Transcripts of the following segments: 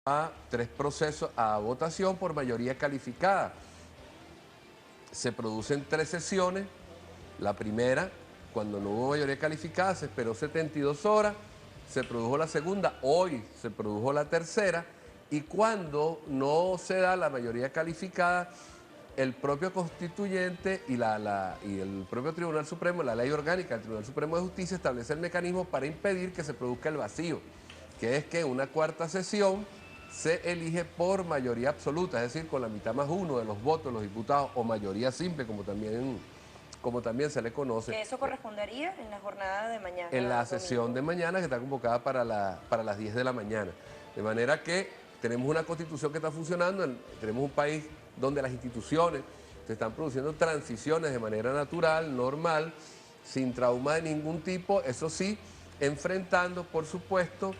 a 3 procesos a votación por mayoría calificada. Se producen 3 sesiones. La primera, cuando no hubo mayoría calificada, se esperó 72 horas, se produjo la segunda, hoy se produjo la tercera, y cuando no se da la mayoría calificada, el propio constituyente y el propio Tribunal Supremo, la ley orgánica del Tribunal Supremo de Justicia, establece el mecanismo para impedir que se produzca el vacío, que es que en una cuarta sesión se elige por mayoría absoluta, es decir, con la mitad más uno de los votos de los diputados, o mayoría simple, como también se le conoce, Que eso correspondería en la jornada de en la mañana, sesión de domingo. mañana, que está convocada para las 10 de la mañana. De manera que tenemos una constitución que está funcionando, tenemos un país donde las instituciones se están produciendo transiciones de manera natural, normal, sin trauma de ningún tipo, eso sí, enfrentando, por supuesto,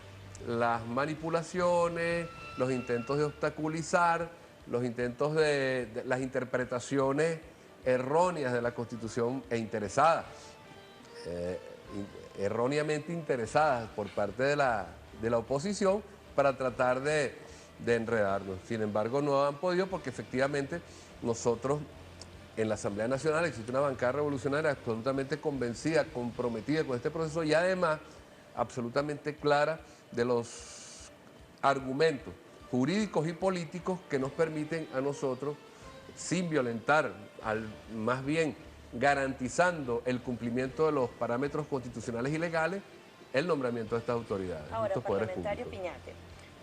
las manipulaciones, los intentos de obstaculizar, los intentos de las interpretaciones erróneas de la Constitución e interesadas, erróneamente interesadas por parte de la oposición para tratar de enredarnos. Sin embargo, no han podido porque efectivamente nosotros en la Asamblea Nacional existe una bancada revolucionaria absolutamente convencida, comprometida con este proceso y además absolutamente clara de los argumentos jurídicos y políticos que nos permiten a nosotros, sin violentar, más bien garantizando el cumplimiento de los parámetros constitucionales y legales, el nombramiento de estas autoridades, de Ahora, estos poderes parlamentario públicos. Piñate,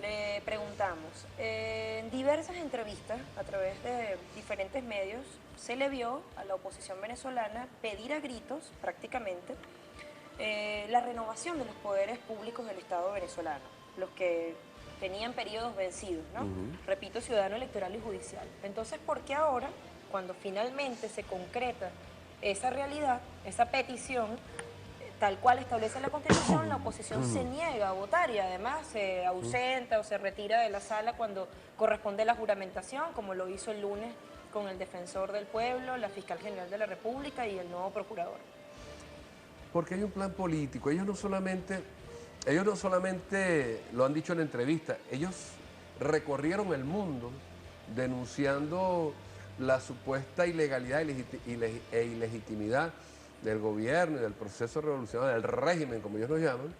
le preguntamos, en diversas entrevistas a través de diferentes medios, se le vio a la oposición venezolana pedir a gritos, prácticamente, la renovación de los poderes públicos del Estado venezolano, los que tenían periodos vencidos, ¿no? Repito, ciudadano, electoral y judicial. Entonces, ¿por qué ahora, cuando finalmente se concreta esa realidad, esa petición, tal cual establece la Constitución, la oposición se niega a votar y además se ausenta o se retira de la sala cuando corresponde la juramentación, como lo hizo el lunes con el defensor del pueblo, la fiscal general de la República y el nuevo procurador? Porque hay un plan político. Ellos no solamente lo han dicho en entrevistas, ellos recorrieron el mundo denunciando la supuesta ilegalidad e ilegitimidad del gobierno y del proceso revolucionario, del régimen, como ellos lo llaman,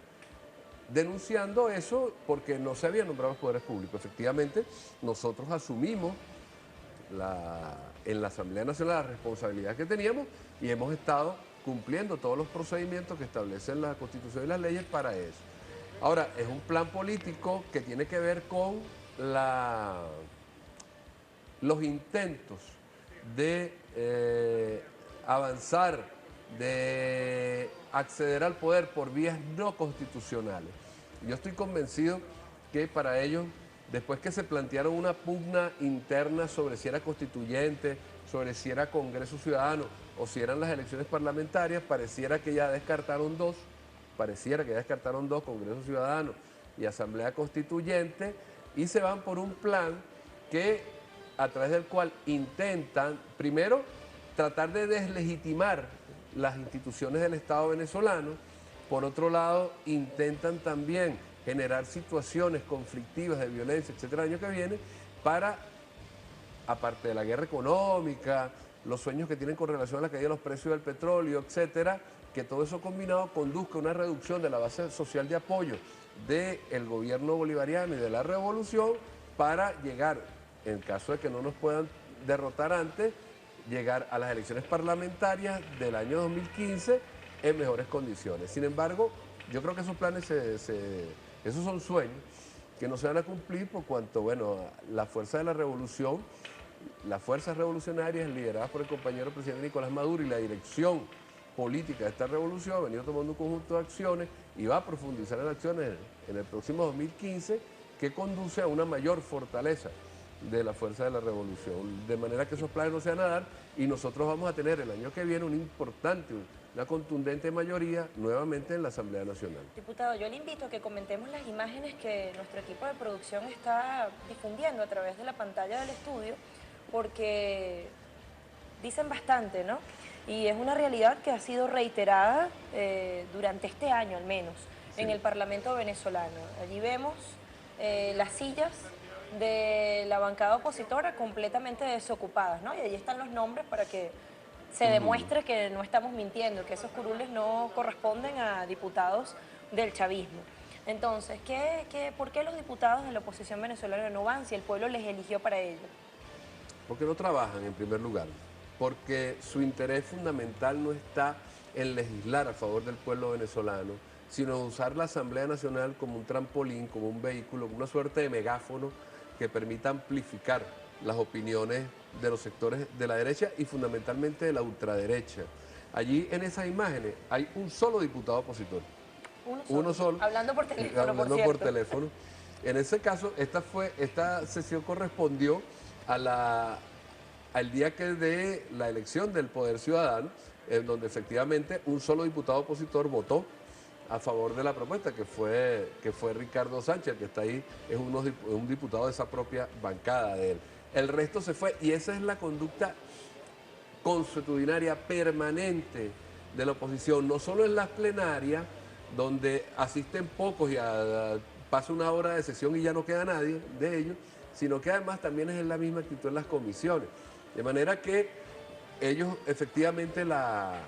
denunciando eso porque no se habían nombrado los poderes públicos. Efectivamente, nosotros asumimos en la Asamblea Nacional la responsabilidad que teníamos y hemos estado cumpliendo todos los procedimientos que establecen la Constitución y las leyes para eso. Ahora, es un plan político que tiene que ver con los intentos de avanzar, de acceder al poder por vías no constitucionales. Yo estoy convencido que para ellos, después que se plantearon una pugna interna sobre si era constituyente, sobre si era Congreso Ciudadano o si eran las elecciones parlamentarias, pareciera que ya descartaron dos, Congreso Ciudadano y Asamblea Constituyente, y se van por un plan a través del cual intentan, primero, tratar de deslegitimar las instituciones del Estado venezolano. Por otro lado, intentan también generar situaciones conflictivas de violencia, etcétera, el año que viene, para, aparte de la guerra económica, los sueños que tienen con relación a la caída de los precios del petróleo, etcétera, que todo eso combinado conduzca a una reducción de la base social de apoyo del gobierno bolivariano y de la revolución para llegar, en caso de que no nos puedan derrotar antes, llegar a las elecciones parlamentarias del año 2015 en mejores condiciones. Sin embargo, yo creo que esos planes, esos son sueños que no se van a cumplir por cuanto, bueno, la fuerza de la revolución, las fuerzas revolucionarias lideradas por el compañero presidente Nicolás Maduro y la dirección política de esta revolución ha venido tomando un conjunto de acciones y va a profundizar en acciones en el próximo 2015 que conduce a una mayor fortaleza de la fuerza de la revolución, de manera que esos planes no se van a dar y nosotros vamos a tener el año que viene una contundente mayoría nuevamente en la Asamblea Nacional. Diputado, yo le invito a que comentemos las imágenes que nuestro equipo de producción está difundiendo a través de la pantalla del estudio, porque dicen bastante, ¿no? Y es una realidad que ha sido reiterada durante este año al menos, en el Parlamento venezolano. Allí vemos las sillas de la bancada opositora completamente desocupadas, ¿no? Y ahí están los nombres para que se demuestre que no estamos mintiendo, que esos curules no corresponden a diputados del chavismo. Entonces, por qué los diputados de la oposición venezolana no van si el pueblo les eligió para ello? Porque no trabajan en primer lugar, porque su interés fundamental no está en legislar a favor del pueblo venezolano, sino en usar la Asamblea Nacional como un trampolín, como un vehículo, como una suerte de megáfono que permita amplificar las opiniones de los sectores de la derecha y fundamentalmente de la ultraderecha. Allí en esas imágenes hay un solo diputado opositor. Uno solo. Hablando por teléfono, hablando por por cierto. teléfono. En ese caso, esta sesión correspondió al día que de la elección del Poder Ciudadano, en donde efectivamente un solo diputado opositor votó a favor de la propuesta, que fue Ricardo Sánchez, que está ahí, es un diputado de esa propia bancada de él. El resto se fue, y esa es la conducta consuetudinaria permanente de la oposición, no solo en las plenarias, donde asisten pocos y pasa una hora de sesión y ya no queda nadie de ellos, sino que además también es la misma actitud en las comisiones. De manera que ellos efectivamente la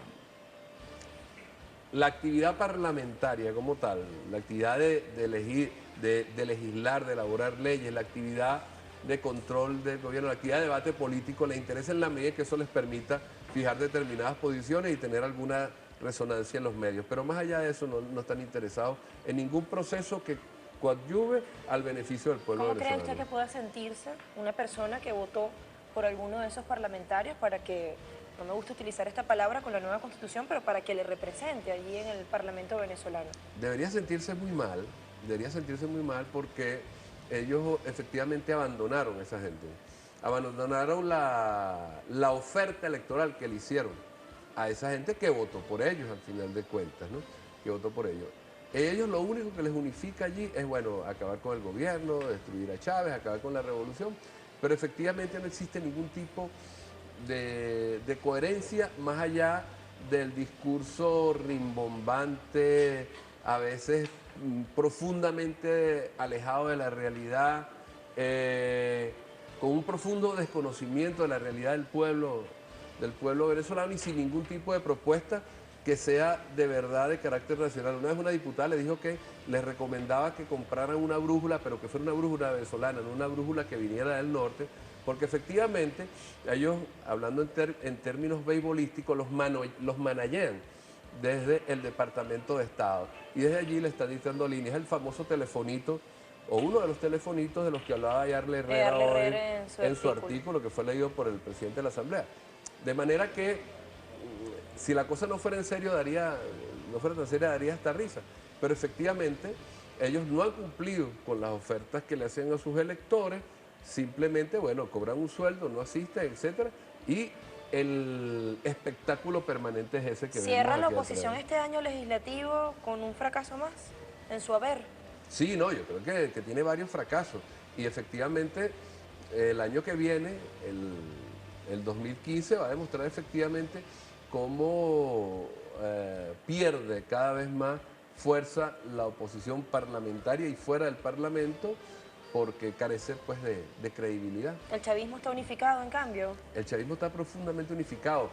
actividad parlamentaria como tal, la actividad de elegir, de legislar, de elaborar leyes, la actividad de control del gobierno, la actividad de debate político, les interesa en la medida que eso les permita fijar determinadas posiciones y tener alguna resonancia en los medios. Pero más allá de eso no están interesados en ningún proceso que coadyuve al beneficio del pueblo ¿Cómo cree venezolano. usted que pueda sentirse una persona que votó por alguno de esos parlamentarios para que, no me gusta utilizar esta palabra con la nueva Constitución, pero para que le represente allí en el Parlamento venezolano? Debería sentirse muy mal porque ellos efectivamente abandonaron a esa gente, abandonaron la oferta electoral que le hicieron a esa gente que votó por ellos al final de cuentas, ¿no? Que votó por ellos. Ellos lo único que les unifica allí es, bueno, acabar con el gobierno, destruir a Chávez, acabar con la revolución, pero efectivamente no existe ningún tipo de coherencia más allá del discurso rimbombante, a veces profundamente alejado de la realidad, con un profundo desconocimiento de la realidad del pueblo venezolano y sin ningún tipo de propuesta que sea de verdad de carácter nacional. Una vez una diputada le dijo que les recomendaba que compraran una brújula, pero que fuera una brújula venezolana, no una brújula que viniera del norte, porque efectivamente ellos, hablando en términos beisbolísticos, los manajean desde el Departamento de Estado. Y desde allí le están dictando líneas. El famoso telefonito, o uno de los telefonitos de los que hablaba Yarle Herrera hoy en su artículo que fue leído por el presidente de la Asamblea. De manera que si la cosa no fuera en serio, no fuera tan seria, daría hasta risa. Pero efectivamente, ellos no han cumplido con las ofertas que le hacen a sus electores, simplemente, bueno, cobran un sueldo, no asisten, etcétera, y el espectáculo permanente es ese que ¿Cierra vemos la aquí oposición atrás. este año legislativo con un fracaso más en su haber? Sí, no, yo creo que tiene varios fracasos. Y efectivamente, el año que viene, el 2015, va a demostrar efectivamente cómo pierde cada vez más fuerza la oposición parlamentaria y fuera del Parlamento, porque carece pues de credibilidad. ¿El chavismo está unificado, en cambio? El chavismo está profundamente unificado.